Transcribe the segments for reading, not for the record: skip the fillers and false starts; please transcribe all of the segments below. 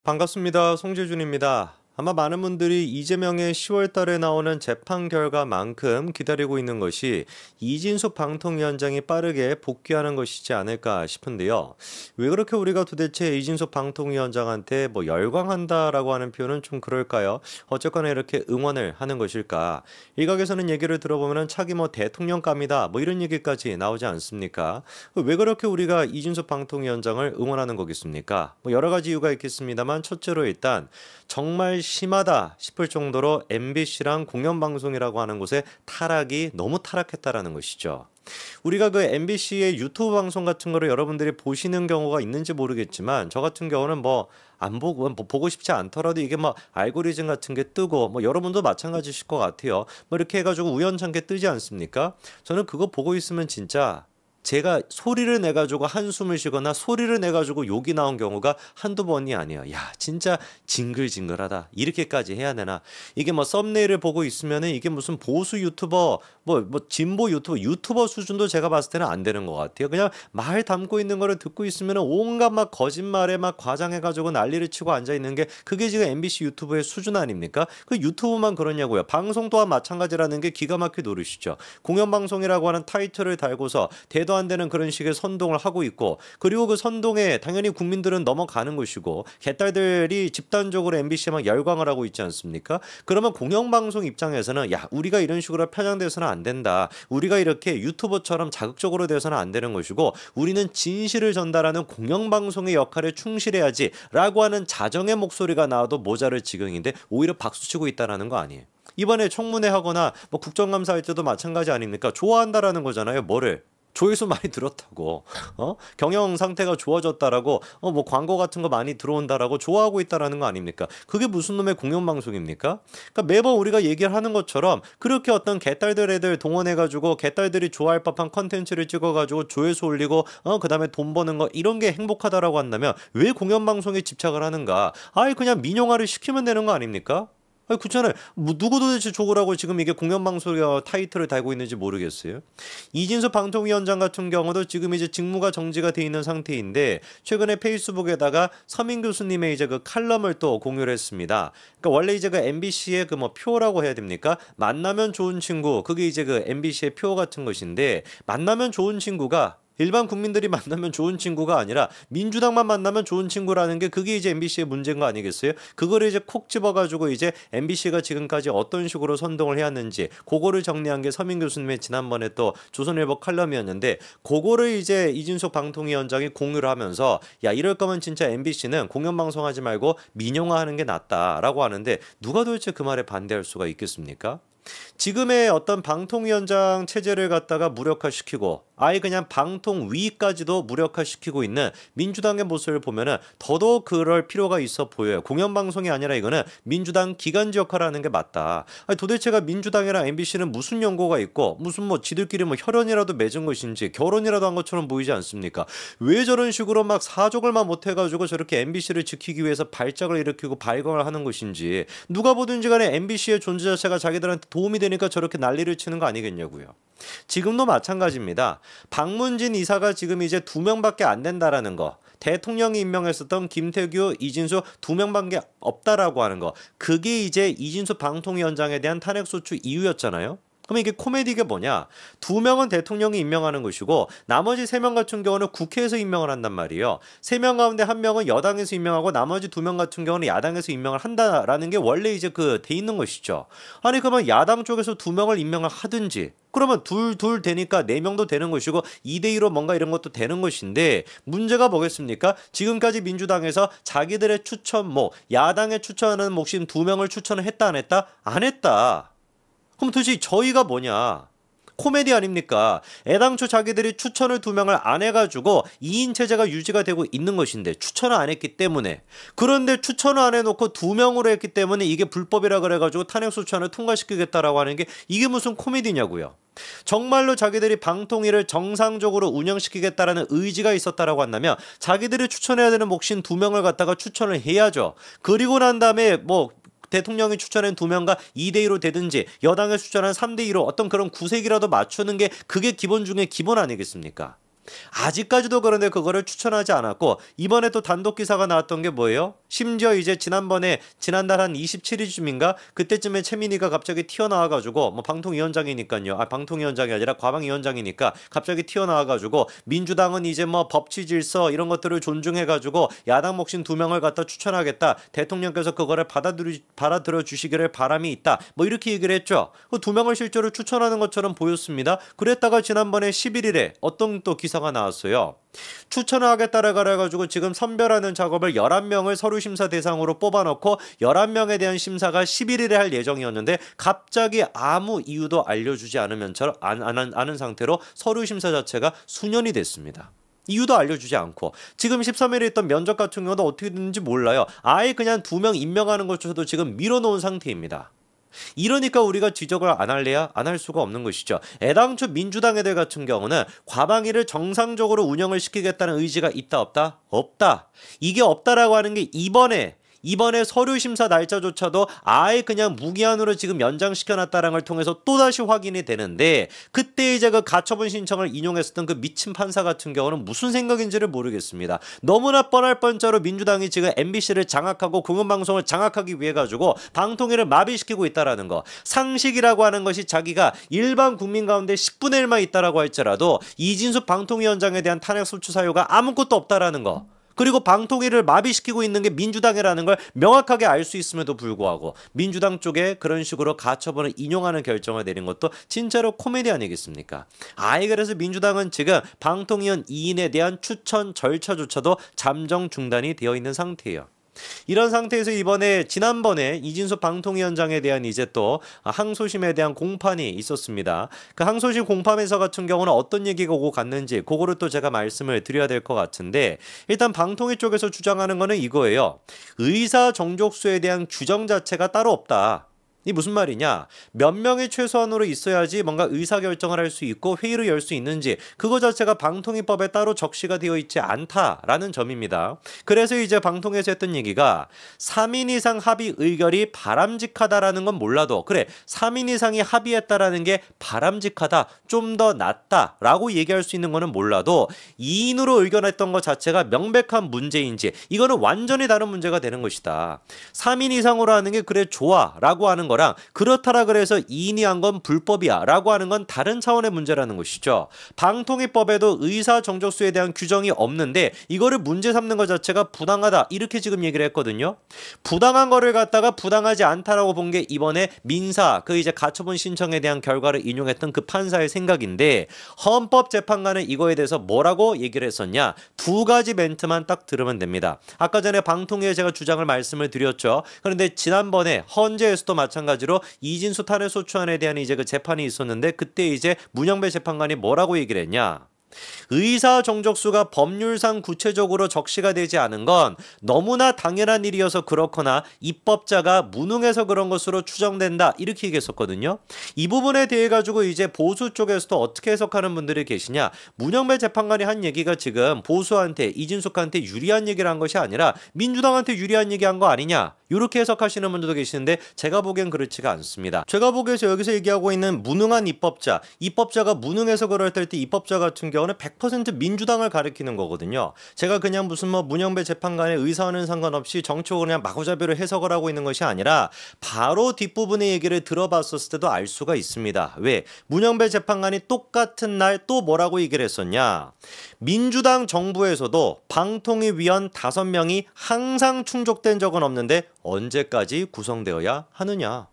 반갑습니다. 송재준입니다. 아마 많은 분들이 이재명의 10월 달에 나오는 재판 결과만큼 기다리고 있는 것이 이진숙 방통위원장이 빠르게 복귀하는 것이지 않을까 싶은데요. 왜 그렇게 우리가 도대체 이진숙 방통위원장한테 열광한다라고 하는 표현은 좀 그럴까요? 어쨌거나 이렇게 응원을 하는 것일까? 일각에서는 얘기를 들어보면 차기 대통령감이다 이런 얘기까지 나오지 않습니까? 왜 그렇게 우리가 이진숙 방통위원장을 응원하는 거겠습니까? 여러 가지 이유가 있겠습니다만 첫째로 일단 정말 심하다 싶을 정도로 MBC랑 공영방송이라고 하는 곳에 타락이 너무 타락했다라는 것이죠. 우리가 그 MBC의 유튜브 방송 같은 거를 여러분들이 보시는 경우가 있는지 모르겠지만 저 같은 경우는 안 보고 보고 싶지 않더라도 이게 알고리즘 같은 게 뜨고 여러분도 마찬가지실 것 같아요. 이렇게 해가지고 우연찮게 뜨지 않습니까? 저는 그거 보고 있으면 진짜 제가 소리를 내가지고 한숨을 쉬거나 소리를 내가지고 욕이 나온 경우가 한두 번이 아니에요. 야, 진짜 징글징글하다. 이렇게까지 해야 되나? 이게 썸네일을 보고 있으면은 이게 무슨 보수 유튜버, 진보 유튜버 수준도 제가 봤을 때는 안 되는 것 같아요. 그냥 말 담고 있는 거를 듣고 있으면은 온갖 거짓말에 과장해가지고 난리를 치고 앉아있는 게 그게 지금 MBC 유튜브의 수준 아닙니까? 그 유튜브만 그러냐고요. 방송 또한 마찬가지라는 게 기가 막히게 노릇이죠. 공영방송이라고 하는 타이틀을 달고서 대도 안 되는 그런 식의 선동을 하고 있고 그리고 그 선동에 당연히 국민들은 넘어가는 것이고 개딸들이 집단적으로 MBC에 열광을 하고 있지 않습니까? 그러면 공영방송 입장에서는 야 우리가 이런 식으로 편향돼서는 안 된다. 우리가 이렇게 유튜버처럼 자극적으로 돼서는 안 되는 것이고 우리는 진실을 전달하는 공영방송의 역할에 충실해야지 라고 하는 자정의 목소리가 나와도 모자랄 지경인데 오히려 박수치고 있다는 거 아니에요. 이번에 청문회 하거나 국정감사할 때도 마찬가지 아닙니까? 좋아한다라는 거잖아요. 뭐를? 조회수 많이 들었다고, 경영 상태가 좋아졌다라고, 광고 같은 거 많이 들어온다라고 좋아하고 있다라는 거 아닙니까? 그게 무슨 놈의 공영방송입니까? 그러니까 매번 우리가 얘기를 하는 것처럼 그렇게 어떤 개딸들 애들 동원해가지고 개딸들이 좋아할 법한 컨텐츠를 찍어가지고 조회수 올리고, 그 다음에 돈 버는 거 이런 게 행복하다라고 한다면 왜 공영방송에 집착을 하는가? 아예 그냥 민영화를 시키면 되는 거 아닙니까? 아니 그렇잖아요. 누구 도대체 족으라고 지금 이게 공영방송의 타이틀을 달고 있는지 모르겠어요. 이진수 방통위원장 같은 경우도 지금 이제 직무가 정지가 돼 있는 상태인데 최근에 페이스북에다가 서민 교수님의 이제 그 칼럼을 또 공유를 했습니다. 그러니까 원래 이제 그 MBC의 그 표라고 해야 됩니까? 만나면 좋은 친구 그게 이제 그 MBC의 표 같은 것인데 만나면 좋은 친구가 일반 국민들이 만나면 좋은 친구가 아니라 민주당만 만나면 좋은 친구라는 게 그게 이제 MBC의 문제인 거 아니겠어요? 그거를 이제 콕 집어가지고 이제 MBC가 지금까지 어떤 식으로 선동을 해왔는지 그거를 정리한 게 서민 교수님의 지난번에 또 조선일보 칼럼이었는데 그거를 이제 이진숙 방통위원장이 공유를 하면서 야 이럴 거면 진짜 MBC는 공영방송하지 말고 민영화하는 게 낫다라고 하는데 누가 도대체 그 말에 반대할 수가 있겠습니까? 지금의 어떤 방통위원장 체제를 갖다가 무력화시키고 아예 그냥 방통위까지도 무력화시키고 있는 민주당의 모습을 보면은 더더욱 그럴 필요가 있어 보여요. 공영방송이 아니라 이거는 민주당 기관지 역할을 하는 게 맞다. 아니 도대체가 민주당이랑 MBC는 무슨 연고가 있고 무슨 지들끼리 혈연이라도 맺은 것인지 결혼이라도 한 것처럼 보이지 않습니까? 왜 저런 식으로 사족을 못해가지고 저렇게 MBC를 지키기 위해서 발작을 일으키고 발광을 하는 것인지 누가 보든지 간에 MBC의 존재 자체가 자기들한테 도움이 되니까 저렇게 난리를 치는 거 아니겠냐고요. 지금도 마찬가지입니다. 박문진 이사가 지금 이제 2명밖에 안 된다라는 거. 대통령이 임명했었던 김태규, 이진수 2명밖에 없다라고 하는 거. 그게 이제 이진수 방통위원장에 대한 탄핵소추 이유였잖아요. 그럼 이게 코미디가 뭐냐? 2명은 대통령이 임명하는 것이고 나머지 3명 같은 경우는 국회에서 임명을 한단 말이에요. 3명 가운데 1명은 여당에서 임명하고 나머지 2명 같은 경우는 야당에서 임명을 한다라는 게 원래 이제 돼 있는 것이죠. 아니 그러면 야당 쪽에서 2명을 임명을 하든지 그러면 둘 되니까 4명도 되는 것이고 2대2로 뭔가 이런 것도 되는 것인데 문제가 뭐겠습니까? 지금까지 민주당에서 자기들의 추천 야당에 추천하는 몫인 2명을 추천을 했다 안 했다? 안 했다. 그럼 도대체 저희가 뭐냐? 코미디 아닙니까? 애당초 자기들이 추천을 2명을 안 해가지고 2인 체제가 유지가 되고 있는 것인데 추천을 안 했기 때문에 그런데 추천을 안 해놓고 2명으로 했기 때문에 이게 불법이라 그래가지고 탄핵소추안을 통과시키겠다라고 하는 게 이게 무슨 코미디냐고요. 정말로 자기들이 방통위를 정상적으로 운영시키겠다라는 의지가 있었다라고 한다면 자기들이 추천해야 되는 몫인 2명을 갖다가 추천을 해야죠. 그리고 난 다음에 대통령이 추천한 2명과 2대2로 되든지 여당에 추천한 3대2로 어떤 그런 구색이라도 맞추는 게 그게 기본 중에 기본 아니겠습니까? 아직까지도 그런데 그거를 추천하지 않았고 이번에 또 단독 기사가 나왔던 게 뭐예요? 심지어 이제 지난달 한 27일쯤인가 그때쯤에 최민희가 갑자기 튀어나와가지고 뭐 방통위원장이니까요. 방통위원장이 아니라 과방위원장이니까 갑자기 튀어나와가지고 민주당은 이제 뭐 법치 질서 이런 것들을 존중해가지고 야당 몫인 2명을 갖다 추천하겠다. 대통령께서 그거를 받아들여 주시기를 바람이 있다. 뭐 이렇게 얘기를 했죠. 그 2명을 실제로 추천하는 것처럼 보였습니다. 그랬다가 지난번에 11일에 어떤 또 기사가 나왔어요. 추천을 하겠다라 그래가지고 지금 선별하는 작업을 11명을 서류 심사 대상으로 뽑아놓고 11명에 대한 심사가 11일에 할 예정이었는데 갑자기 아무 이유도 알려주지 않은 상태로 서류 심사 자체가 수년이 됐습니다. 이유도 알려주지 않고 지금 13일에 있던 면접 같은 경우도 어떻게 됐는지 몰라요. 아예 그냥 2명 임명하는 것조차도 지금 밀어놓은 상태입니다. 이러니까 우리가 지적을 안 할래야 안 할 수가 없는 것이죠. 애당초 민주당 애들 같은 경우는 과방위를 정상적으로 운영을 시키겠다는 의지가 있다 없다? 없다. 이게 없다라고 하는 게 이번에 서류 심사 날짜조차도 아예 그냥 무기한으로 지금 연장시켜놨다는 걸 통해서 또다시 확인이 되는데 그때 이제 그 가처분 신청을 인용했었던 그 미친 판사 같은 경우는 무슨 생각인지를 모르겠습니다. 너무나 뻔할 뻔짜로 민주당이 지금 MBC를 장악하고 공영방송을 장악하기 위해 가지고 방통위를 마비시키고 있다라는 거. 상식이라고 하는 것이 자기가 일반 국민 가운데 10분의 1만 있다라고 할지라도 이진숙 방통위원장에 대한 탄핵 소추 사유가 아무것도 없다라는 거. 그리고 방통위를 마비시키고 있는 게 민주당이라는 걸 명확하게 알 수 있음에도 불구하고 민주당 쪽에 그런 식으로 가처분을 인용하는 결정을 내린 것도 진짜로 코미디 아니겠습니까? 아예 그래서 민주당은 지금 방통위원 2인에 대한 추천 절차조차도 잠정 중단이 되어 있는 상태예요. 이런 상태에서 지난번에 이진숙 방통위원장에 대한 이제 또 항소심에 대한 공판이 있었습니다. 그 항소심 공판에서 같은 경우는 어떤 얘기가 오고 갔는지 그거를 또 제가 말씀을 드려야 될 것 같은데 일단 방통위 쪽에서 주장하는 거는 이거예요. 의사 정족수에 대한 규정 자체가 따로 없다. 이 무슨 말이냐? 몇 명이 최소한으로 있어야지 뭔가 의사결정을 할 수 있고 회의를 열 수 있는지 그거 자체가 방통위법에 따로 적시가 되어 있지 않다라는 점입니다. 그래서 이제 방통위에서 했던 얘기가 3인 이상 합의 의결이 바람직하다라는 건 몰라도 그래 3인 이상이 합의했다라는 게 바람직하다 좀 더 낫다라고 얘기할 수 있는 거는 몰라도 2인으로 의견했던 것 자체가 명백한 문제인지 이거는 완전히 다른 문제가 되는 것이다. 3인 이상으로 하는 게 그래 좋아 라고 하는 거랑 그렇다라 그래서 2인이 한 건 불법이야 라고 하는 건 다른 차원의 문제라는 것이죠. 방통위법에도 의사 정족수에 대한 규정이 없는데 이거를 문제 삼는 것 자체가 부당하다 이렇게 지금 얘기를 했거든요. 부당한 거를 갖다가 부당하지 않다라고 본 게 이번에 민사 이제 가처분 신청에 대한 결과를 인용했던 그 판사의 생각인데 헌법재판관은 이거에 대해서 뭐라고 얘기를 했었냐? 2가지 멘트만 딱 들으면 됩니다. 아까 전에 방통위에 제가 주장을 말씀을 드렸죠. 그런데 지난번에 헌재에서도 마찬가지로 이진수 탄핵 소추안에 대한 이제 그 재판이 있었는데 그때 이제 문영배 재판관이 뭐라고 얘기를 했냐? 의사 정족수가 법률상 구체적으로 적시가 되지 않은 건 너무나 당연한 일이어서 그렇거나 입법자가 무능해서 그런 것으로 추정된다 이렇게 얘기했었거든요. 이 부분에 대해 가지고 이제 보수 쪽에서도 어떻게 해석하는 분들이 계시냐? 문영배 재판관이 한 얘기가 지금 보수한테 이진숙한테 유리한 얘기를 한 것이 아니라 민주당한테 유리한 얘기한 거 아니냐? 이렇게 해석하시는 분들도 계시는데 제가 보기엔 그렇지가 않습니다. 제가 보기에서 여기서 얘기하고 있는 무능한 입법자가 무능해서 그럴 때 입법자 같은 경우는 100% 민주당을 가리키는 거거든요. 제가 그냥 무슨 문영배 재판관의 의사와는 상관없이 정치적으로 그냥 마구잡이로 해석을 하고 있는 것이 아니라 바로 뒷부분의 얘기를 들어봤었을 때도 알 수가 있습니다. 왜? 문영배 재판관이 똑같은 날 또 뭐라고 얘기를 했었냐? 민주당 정부에서도 방통위 위원 5명이 항상 충족된 적은 없는데 언제까지 구성되어야 하느냐?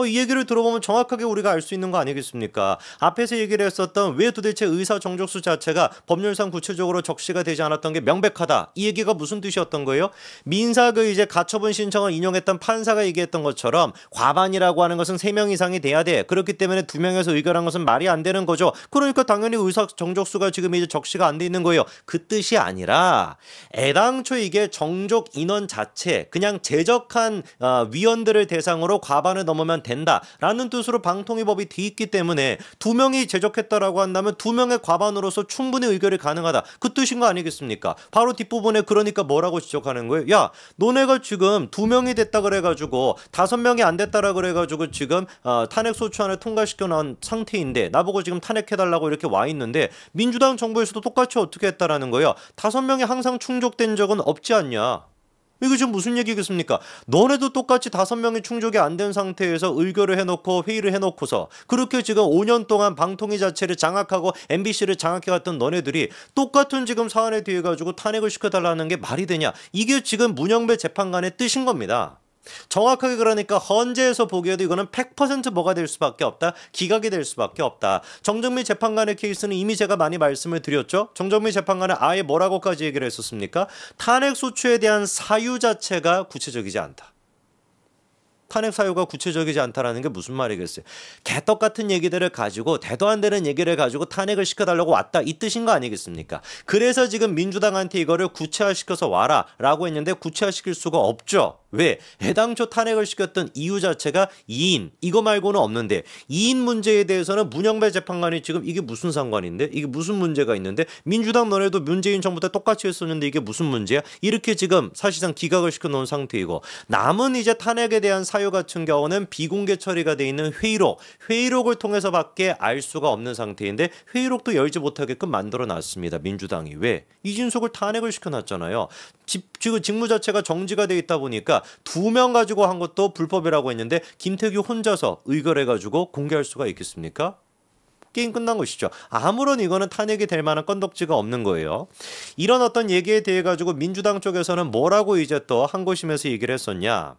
이 얘기를 들어보면 정확하게 우리가 알 수 있는 거 아니겠습니까? 앞에서 얘기를 했었던 왜 도대체 의사 정족수 자체가 법률상 구체적으로 적시가 되지 않았던 게 명백하다. 이 얘기가 무슨 뜻이었던 거예요? 민사 이제 가처분 신청을 인용했던 판사가 얘기했던 것처럼 과반이라고 하는 것은 3명 이상이 돼야 돼. 그렇기 때문에 2명에서 의결한 것은 말이 안 되는 거죠. 그러니까 당연히 의사 정족수가 지금 이제 적시가 안 돼 있는 거예요. 그 뜻이 아니라 애당초 이게 정족 인원 자체 그냥 제적한 위원들을 대상으로 과반을 넘으면 거면 된다라는 뜻으로 방통위법이 돼 있기 때문에 2명이 제적했다라고 한다면 2명의 과반으로서 충분히 의결이 가능하다. 그 뜻인 거 아니겠습니까? 바로 뒷부분에 그러니까 뭐라고 지적하는 거예요? 야, 너네가 지금 2명이 됐다 그래가지고 5명이 안 됐다라 그래가지고 지금 탄핵 소추안을 통과시켜 놓은 상태인데 나보고 지금 탄핵해달라고 이렇게 와 있는데 민주당 정부에서도 똑같이 어떻게 했다라는 거예요. 5명이 항상 충족된 적은 없지 않냐? 이거 지금 무슨 얘기겠습니까? 너네도 똑같이 5명이 충족이 안 된 상태에서 의결을 해놓고 회의를 해놓고서 그렇게 지금 5년 동안 방통위 자체를 장악하고 MBC를 장악해갔던 너네들이 똑같은 지금 사안에 대해 가지고 탄핵을 시켜달라는 게 말이 되냐? 이게 지금 문영배 재판관의 뜻인 겁니다. 정확하게 그러니까 헌재에서 보기에도 이거는 100% 뭐가 될 수밖에 없다. 기각이 될 수밖에 없다. 정정미 재판관의 케이스는 이미 제가 많이 말씀을 드렸죠. 정정미 재판관은 아예 뭐라고까지 얘기를 했었습니까? 탄핵 소추에 대한 사유 자체가 구체적이지 않다. 탄핵 사유가 구체적이지 않다라는 게 무슨 말이겠어요? 개떡 같은 얘기들을 가지고 대도 안 되는 얘기를 가지고 탄핵을 시켜달라고 왔다 이 뜻인 거 아니겠습니까? 그래서 지금 민주당한테 이거를 구체화시켜서 와라 라고 했는데 구체화시킬 수가 없죠. 왜? 애당초 탄핵을 시켰던 이유 자체가 2인 이거 말고는 없는데 2인 문제에 대해서는 문영배 재판관이 지금 이게 무슨 상관인데? 이게 무슨 문제가 있는데? 민주당 너네도 문재인 정부 때 똑같이 했었는데 이게 무슨 문제야? 이렇게 지금 사실상 기각을 시켜놓은 상태이고 남은 이제 탄핵에 대한 사유 같은 경우는 비공개 처리가 돼 있는 회의록을 통해서밖에 알 수가 없는 상태인데 회의록도 열지 못하게끔 만들어놨습니다. 민주당이. 왜? 이진숙을 탄핵을 시켜놨잖아요. 지금 직무 자체가 정지가 돼 있다 보니까 2명 가지고 한 것도 불법이라고 했는데 김태규 혼자서 의결해가지고 공개할 수가 있겠습니까? 게임 끝난 것이죠. 아무런 이거는 탄핵이 될 만한 건덕지가 없는 거예요. 이런 어떤 얘기에 대해 가지고 민주당 쪽에서는 뭐라고 이제 또 한고심에서 얘기를 했었냐.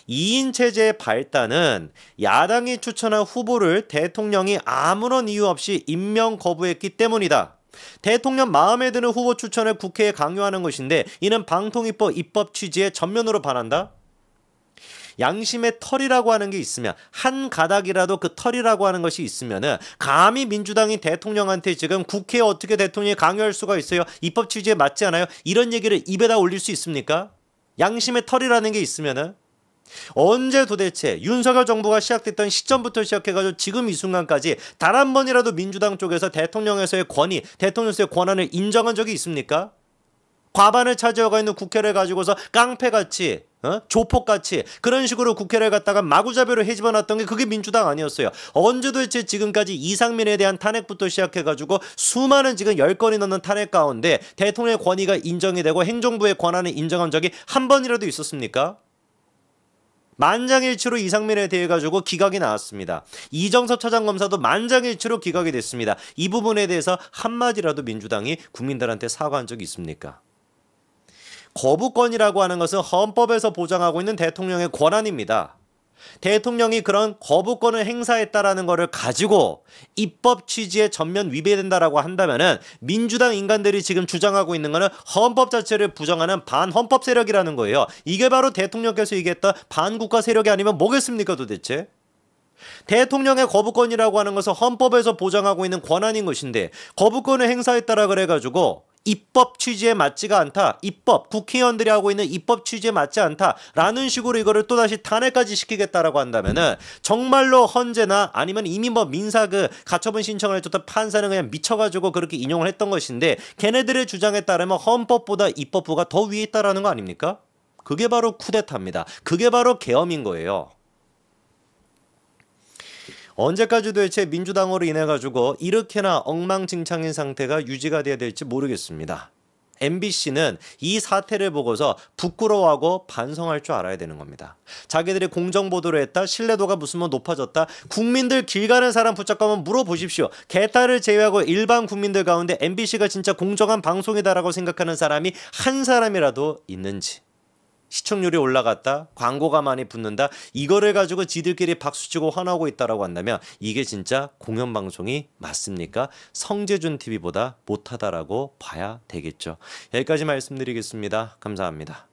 2인 체제의 발단은 야당이 추천한 후보를 대통령이 아무런 이유 없이 임명 거부했기 때문이다. 대통령 마음에 드는 후보 추천을 국회에 강요하는 것인데 이는 방통위법 입법 취지에 전면으로 반한다. 양심의 털이라고 하는 게 있으면 한 가닥이라도 그 털이라고 하는 것이 있으면은 감히 민주당이 대통령한테 지금 국회에 어떻게 대통령이 강요할 수가 있어요? 입법 취지에 맞지 않아요? 이런 얘기를 입에다 올릴 수 있습니까? 양심의 털이라는 게 있으면은 언제 도대체 윤석열 정부가 시작됐던 시점부터 시작해가지고 지금 이 순간까지 단 한 번이라도 민주당 쪽에서 대통령에서의 권위, 대통령에서의 권한을 인정한 적이 있습니까? 과반을 차지하고 있는 국회를 가지고서 깡패같이 조폭같이 그런 식으로 국회를 갖다가 마구잡이로 헤집어놨던 게 그게 민주당 아니었어요. 언제 도대체 지금까지 이상민에 대한 탄핵부터 시작해가지고 수많은 지금 10건이 넘는 탄핵 가운데 대통령의 권위가 인정이 되고 행정부의 권한을 인정한 적이 한 번이라도 있었습니까? 만장일치로 이상민에 대해 가지고 기각이 나왔습니다. 이정섭 차장검사도 만장일치로 기각이 됐습니다. 이 부분에 대해서 한마디라도 민주당이 국민들한테 사과한 적이 있습니까? 거부권이라고 하는 것은 헌법에서 보장하고 있는 대통령의 권한입니다. 대통령이 그런 거부권을 행사했다라는 것을 가지고 입법 취지에 전면 위배된다라고 한다면은 민주당 인간들이 지금 주장하고 있는 것은 헌법 자체를 부정하는 반헌법 세력이라는 거예요. 이게 바로 대통령께서 얘기했던 반국가 세력이 아니면 뭐겠습니까 도대체? 대통령의 거부권이라고 하는 것은 헌법에서 보장하고 있는 권한인 것인데 거부권을 행사했다라 그래가지고 입법 취지에 맞지가 않다. 입법, 국회의원들이 하고 있는 입법 취지에 맞지 않다라는 식으로 이거를 또다시 탄핵까지 시키겠다라고 한다면은 정말로 헌재나 아니면 이미 뭐 민사 그 가처분 신청을 했던 판사는 그냥 미쳐가지고 그렇게 인용을 했던 것인데 걔네들의 주장에 따르면 헌법보다 입법부가 더 위에 있다라는 거 아닙니까? 그게 바로 쿠데타입니다. 그게 바로 계엄인 거예요. 언제까지 도대체 민주당으로 인해 가지고 이렇게나 엉망진창인 상태가 유지가 돼야 될지 모르겠습니다. MBC는 이 사태를 보고서 부끄러워하고 반성할 줄 알아야 되는 겁니다. 자기들이 공정보도를 했다. 신뢰도가 무슨 뭐 높아졌다. 국민들 길 가는 사람 붙잡고 한번 물어보십시오. 개딸을 제외하고 일반 국민들 가운데 MBC가 진짜 공정한 방송이다라고 생각하는 사람이 한 사람이라도 있는지. 시청률이 올라갔다, 광고가 많이 붙는다, 이거를 가지고 지들끼리 박수치고 화나고 있다라고 한다면 이게 진짜 공영방송이 맞습니까? 성재준 TV보다 못하다라고 봐야 되겠죠. 여기까지 말씀드리겠습니다. 감사합니다.